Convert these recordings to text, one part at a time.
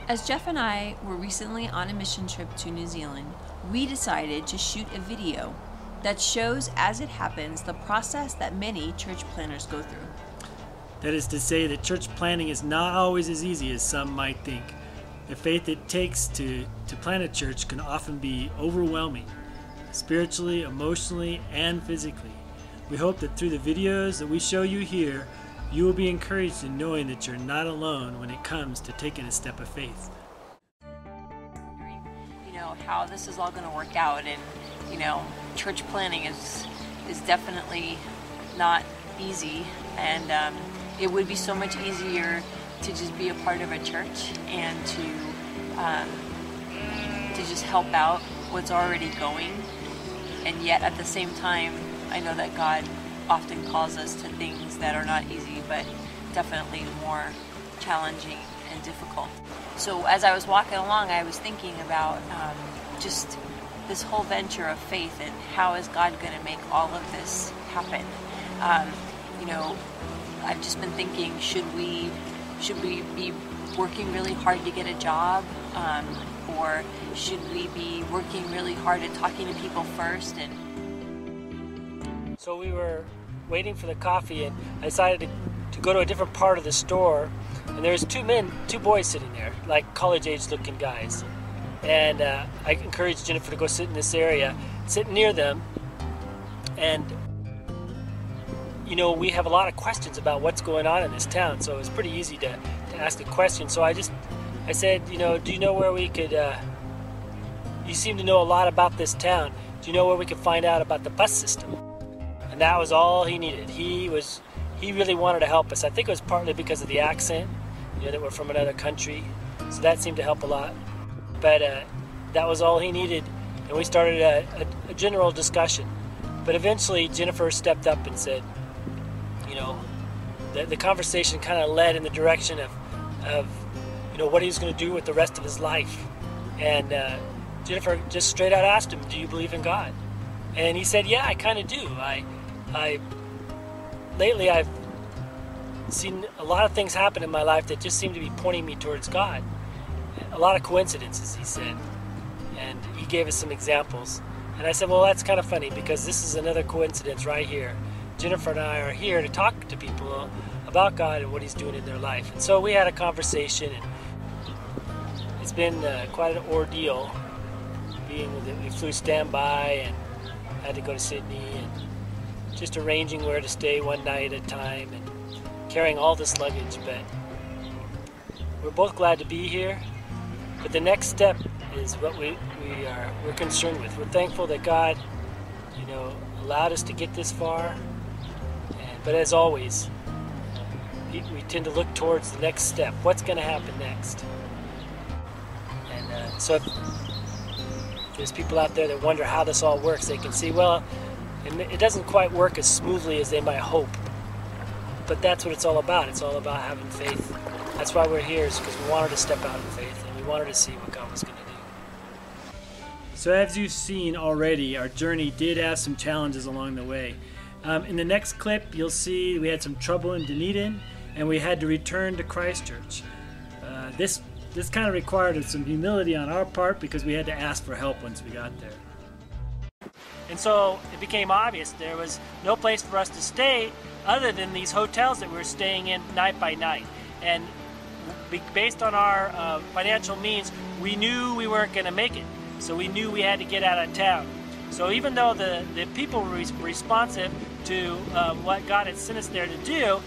As Jeff and I were recently on a mission trip to New Zealand, we decided to shoot a video that shows as it happens the process that many church planners go through. That is to say that church planning is not always as easy as some might think. The faith it takes to plant a church can often be overwhelming, spiritually, emotionally, and physically. We hope that through the videos that we show you here, you will be encouraged in knowing that you're not alone when it comes to taking a step of faith. You know, how this is all going to work out, and, you know, church planning is definitely not easy, and it would be so much easier to just be a part of a church and to just help out what's already going. And yet at the same time, I know that God often calls us to things that are not easy, but definitely more challenging and difficult. So as I was walking along, I was thinking about just this whole venture of faith and how is God going to make all of this happen. You know, I've just been thinking, should we be working really hard to get a job, or should we be working really hard at talking to people first? And so we were waiting for the coffee, and I decided to go to a different part of the store, and there was two boys sitting there, like college-age looking guys, and I encouraged Jennifer to go sit in this area, sit near them, and you know, we have a lot of questions about what's going on in this town, so it was pretty easy to ask a question. So I said, you know, do you know where we could, you seem to know a lot about this town, do you know where we could find out about the bus system? And that was all he needed. He really wanted to help us. I think it was partly because of the accent, you know, that we're from another country, so that seemed to help a lot. But that was all he needed, and we started a general discussion. But eventually Jennifer stepped up and said, you know, the conversation kind of led in the direction of you know, what he was going to do with the rest of his life. And Jennifer just straight out asked him, do you believe in God? And he said, yeah, I kind of do. Lately I've seen a lot of things happen in my life that just seem to be pointing me towards God. A lot of coincidences, he said. And he gave us some examples. And I said, well, that's kind of funny, because this is another coincidence right here. Jennifer and I are here to talk to people about God and what he's doing in their life. And so we had a conversation, and it's been quite an ordeal, being that we flew standby and had to go to Sydney, and just arranging where to stay one night at a time and carrying all this luggage. But we're both glad to be here. But the next step is what we're concerned with. We're thankful that God, you know, allowed us to get this far. But as always, we tend to look towards the next step. What's going to happen next? And so if there's people out there that wonder how this all works, they can see, well, it doesn't quite work as smoothly as they might hope. But that's what it's all about. It's all about having faith. That's why we're here, is because we wanted to step out in faith, and we wanted to see what God was going to do. So as you've seen already, our journey did have some challenges along the way. In the next clip, you'll see we had some trouble in Dunedin, and we had to return to Christchurch. This kind of required some humility on our part, because we had to ask for help once we got there. And so it became obvious there was no place for us to stay other than these hotels that we were staying in night by night. And based on our financial means, we knew we weren't going to make it. So we knew we had to get out of town. So even though the people were responsive to what God had sent us there to do,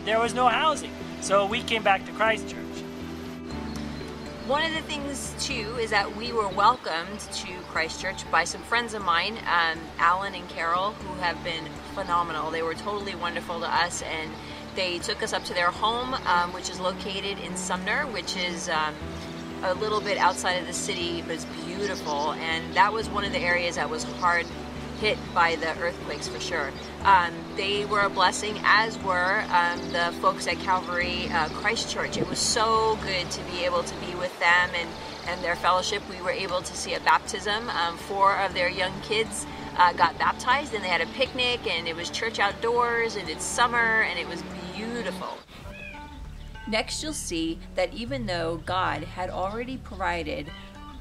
there was no housing. So we came back to Christchurch. one of the things too is that we were welcomed to Christchurch by some friends of mine, Alan and Carol, who have been phenomenal. They were totally wonderful to us, and they took us up to their home, which is located in Sumner, which is a little bit outside of the city, but it's beautiful. And that was one of the areas that was hard hit by the earthquakes for sure. They were a blessing, as were the folks at Calvary Christchurch. It was so good to be able to be with them and their fellowship. We were able to see a baptism. 4 of their young kids got baptized, and they had a picnic, and it was church outdoors, and it's summer, and it was beautiful. Next, you'll see that even though God had already provided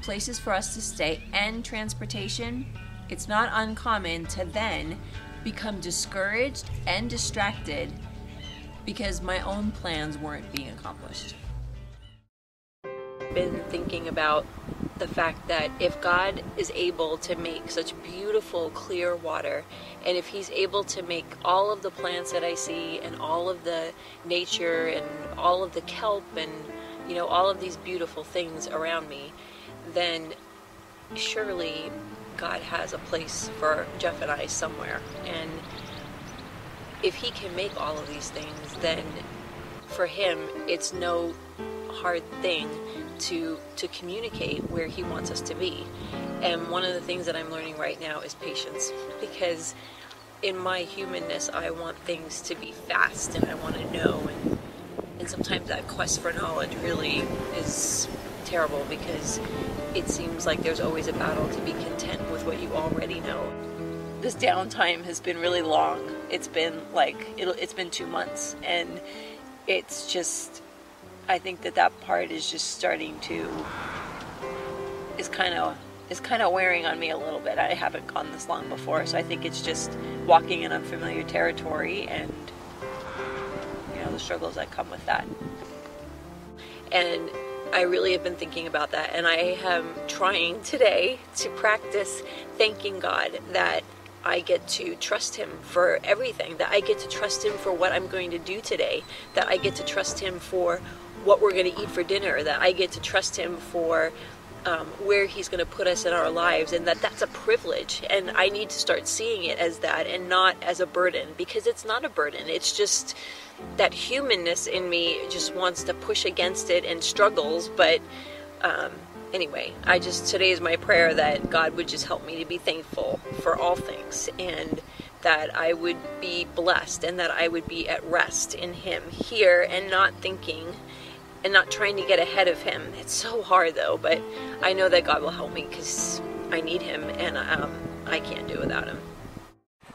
places for us to stay and transportation, it's not uncommon to then become discouraged and distracted because my own plans weren't being accomplished. I've been thinking about the fact that if God is able to make such beautiful, clear water, and if He's able to make all of the plants that I see and all of the nature and all of the kelp and, you know, all of these beautiful things around me, then surely God has a place for Jeff and I somewhere. And if He can make all of these things, then for Him it's no hard thing to communicate where He wants us to be. And one of the things that I'm learning right now is patience, because in my humanness I want things to be fast and I want to know, and sometimes that quest for knowledge really is terrible because it seems like there's always a battle to be content with what you already know. This downtime has been really long. It's been it's been 2 months, and it's just, I think that part is just starting to, is kind of wearing on me a little bit. I haven't gone this long before, so I think it's just walking in unfamiliar territory and, you know, the struggles that come with that. And I really have been thinking about that, and I am trying today to practice thanking God that I get to trust Him for everything, that I get to trust Him for what I'm going to do today, that I get to trust Him for what we're going to eat for dinner, that I get to trust Him for where He's going to put us in our lives, and that's a privilege, and I need to start seeing it as that and not as a burden, because it's not a burden. It's just that humanness in me just wants to push against it and struggles. But anyway, today is my prayer that God would just help me to be thankful for all things, and that I would be blessed, and that I would be at rest in Him here, and not thinking and not trying to get ahead of Him. It's so hard though, but I know that God will help me because I need Him, and I can't do without Him.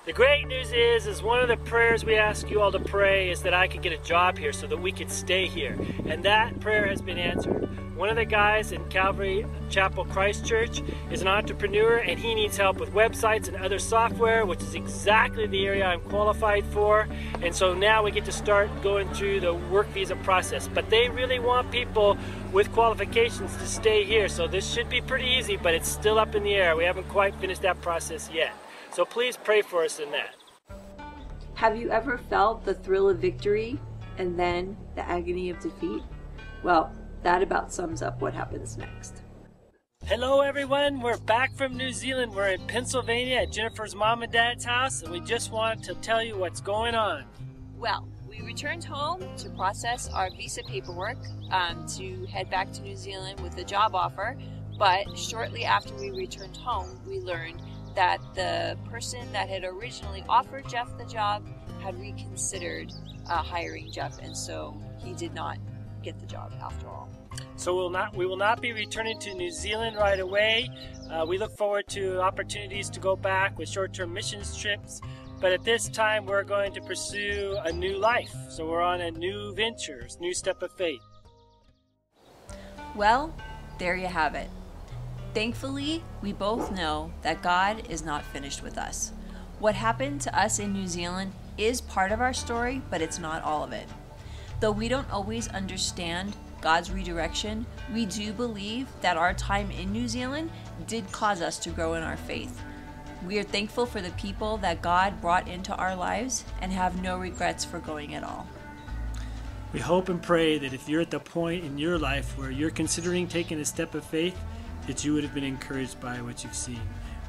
The great news is one of the prayers we ask you all to pray is that I could get a job here so that we could stay here. And that prayer has been answered. One of the guys in Calvary Chapel Christchurch is an entrepreneur, and he needs help with websites and other software, which is exactly the area I'm qualified for. And so now we get to start going through the work visa process. But they really want people with qualifications to stay here. So this should be pretty easy, but it's still up in the air. We haven't quite finished that process yet. So please pray for us in that. Have you ever felt the thrill of victory and then the agony of defeat? Well, that about sums up what happens next. Hello everyone, we're back from New Zealand. We're in Pennsylvania at Jennifer's mom and dad's house, and we just wanted to tell you what's going on. Well, we returned home to process our visa paperwork to head back to New Zealand with a job offer, but shortly after we returned home, we learned that the person that had originally offered Jeff the job had reconsidered hiring Jeff, and so he did not get the job after all. So we will not be returning to New Zealand right away. We look forward to opportunities to go back with short-term missions trips, but at this time we're going to pursue a new life. So we're on a new venture, new step of faith. Well, there you have it. Thankfully, we both know that God is not finished with us. What happened to us in New Zealand is part of our story, but it's not all of it. Though we don't always understand God's redirection, we do believe that our time in New Zealand did cause us to grow in our faith. We are thankful for the people that God brought into our lives and have no regrets for going at all. We hope and pray that if you're at the point in your life where you're considering taking a step of faith, that you would have been encouraged by what you've seen.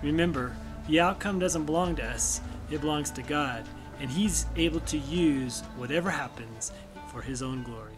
Remember, the outcome doesn't belong to us, it belongs to God, and He's able to use whatever happens for His own glory.